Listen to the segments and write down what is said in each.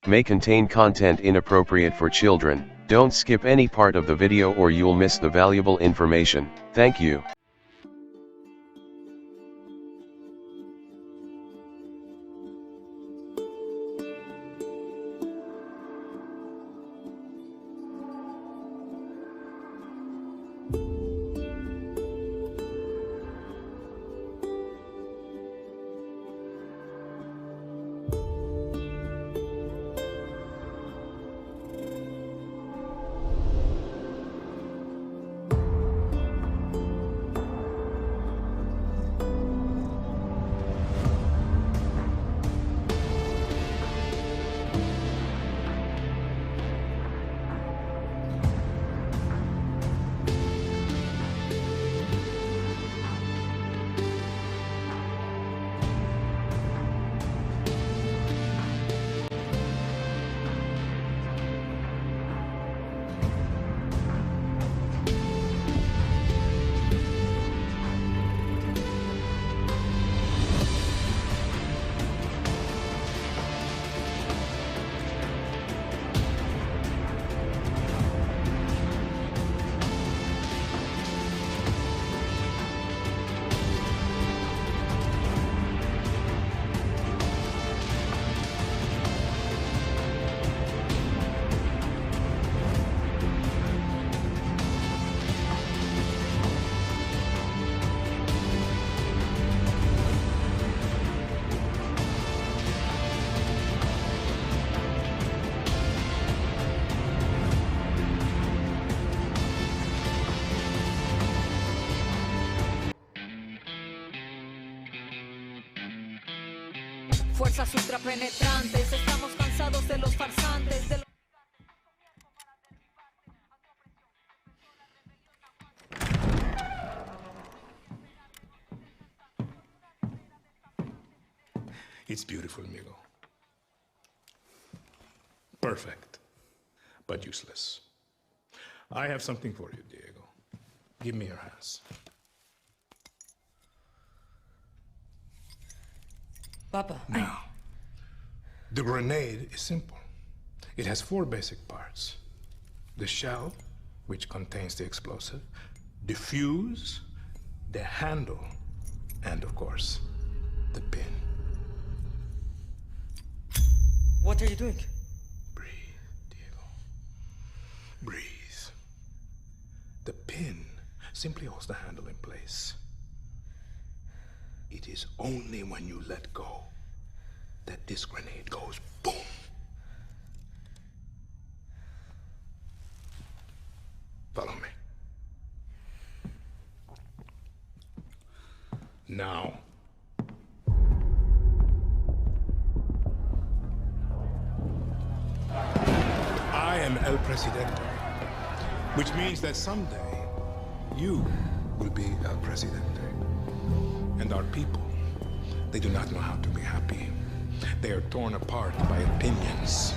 may contain content inappropriate for children. Don't skip any part of the video or you'll miss the valuable information. Thank you. Fuerzas ultrapenetrantes, estamos cansados de los farsantes, de los... It's beautiful, amigo. Perfect, but useless. I have something for you, Diego. Give me your hands. Papa, Now, the grenade is simple. It has 4 basic parts. The shell, which contains the explosive, the fuse, the handle, and of course, the pin. what are you doing? Breathe, Diego. Breathe. The pin simply holds the handle in place. It is only when you let go that this grenade goes boom. Follow me. Now, I am El Presidente, which means that someday you will be El Presidente. And our people, they do not know how to be happy. They are torn apart by opinions,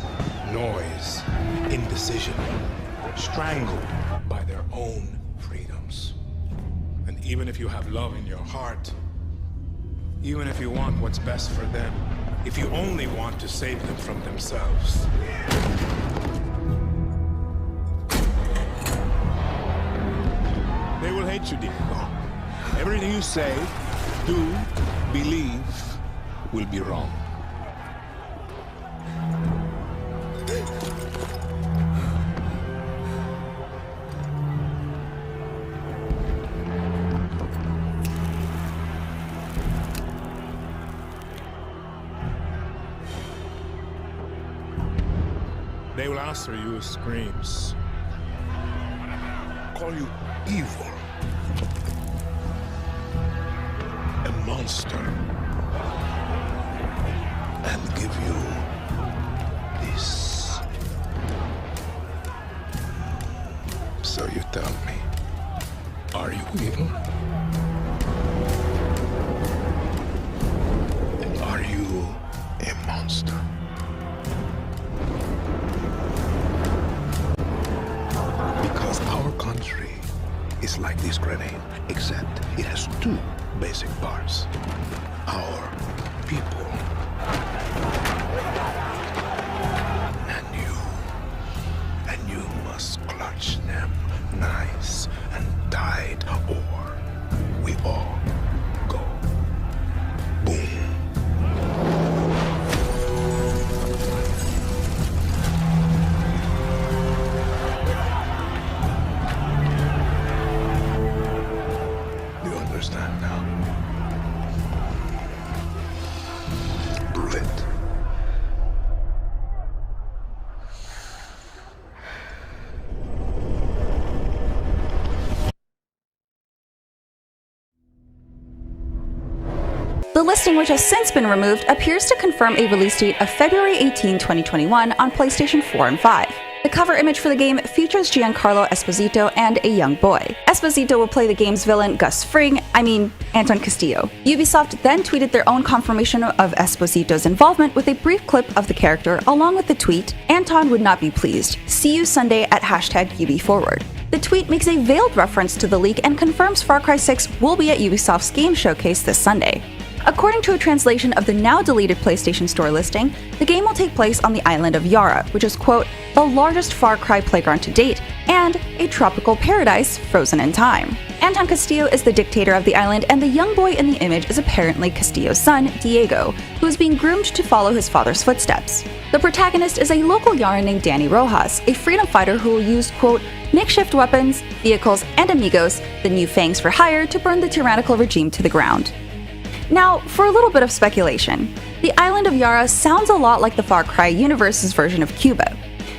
noise, indecision, strangled by their own freedoms. And even if you have love in your heart, even if you want what's best for them, if you only want to save them from themselves, they will hate you, Diego. Everything you say, do, believe, will be wrong. They will answer you with screams, call you evil, a monster, and give you this. So you tell me, are you evil? And are you a monster? Because our country is like this grenade, except it has 2 basic parts. Our people. The listing, which has since been removed, appears to confirm a release date of February 18, 2021 on PlayStation 4 and 5. The cover image for the game features Giancarlo Esposito and a young boy. Esposito will play the game's villain Anton Castillo. Ubisoft then tweeted their own confirmation of Esposito's involvement with a brief clip of the character along with the tweet, "Anton would not be pleased. See you Sunday at #UbiForward." The tweet makes a veiled reference to the leak and confirms Far Cry 6 will be at Ubisoft's game showcase this Sunday. According to a translation of the now-deleted PlayStation Store listing, the game will take place on the island of Yara, which is, quote, the largest Far Cry playground to date, and a tropical paradise frozen in time. Anton Castillo is the dictator of the island, and the young boy in the image is apparently Castillo's son, Diego, who is being groomed to follow his father's footsteps. The protagonist is a local Yara named Danny Rojas, a freedom fighter who will use, quote, makeshift weapons, vehicles, and amigos, the new fangs for hire, to burn the tyrannical regime to the ground. Now, for a little bit of speculation. The island of Yara sounds a lot like the Far Cry universe's version of Cuba.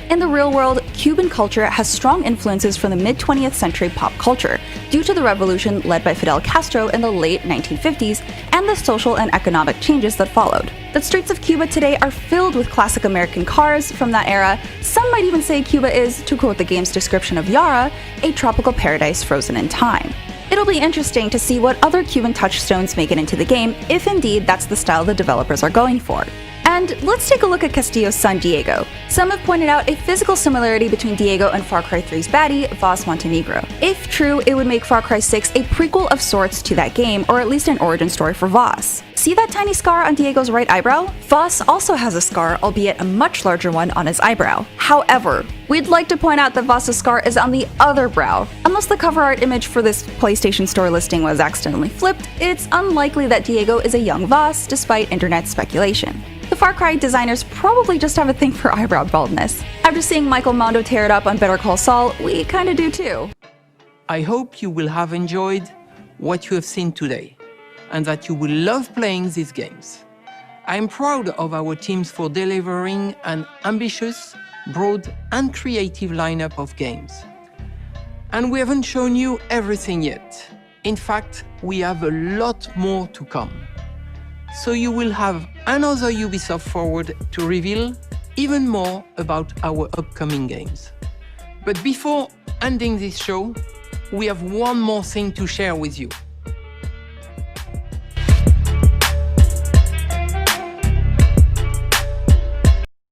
In the real world, Cuban culture has strong influences from the mid-20th century pop culture due to the revolution led by Fidel Castro in the late 1950s and the social and economic changes that followed. The streets of Cuba today are filled with classic American cars from that era. Some might even say Cuba is, to quote the game's description of Yara, a tropical paradise frozen in time. It'll be interesting to see what other Cuban touchstones make it into the game, if indeed that's the style the developers are going for. And let's take a look at Castillo's son Diego. Some have pointed out a physical similarity between Diego and Far Cry 3's baddie, YVES Montenegro. If true, it would make Far Cry 6 a prequel of sorts to that game, or at least an origin story for YVES. See that tiny scar on Diego's right eyebrow? YVES also has a scar, albeit a much larger one, on his eyebrow. However, we'd like to point out that YVES' scar is on the other brow. Unless the cover art image for this PlayStation Store listing was accidentally flipped, it's unlikely that Diego is a young YVES, despite internet speculation. The Far Cry designers probably just have a thing for eyebrow baldness. After seeing Michael Mondo tear it up on Better Call Saul, we kinda do too. I hope you will have enjoyed what you have seen today, and that you will love playing these games. I am proud of our teams for delivering an ambitious, broad, and creative lineup of games. And we haven't shown you everything yet. In fact, we have a lot more to come. So you will have another Ubisoft Forward to reveal even more about our upcoming games. But before ending this show, we have one more thing to share with you.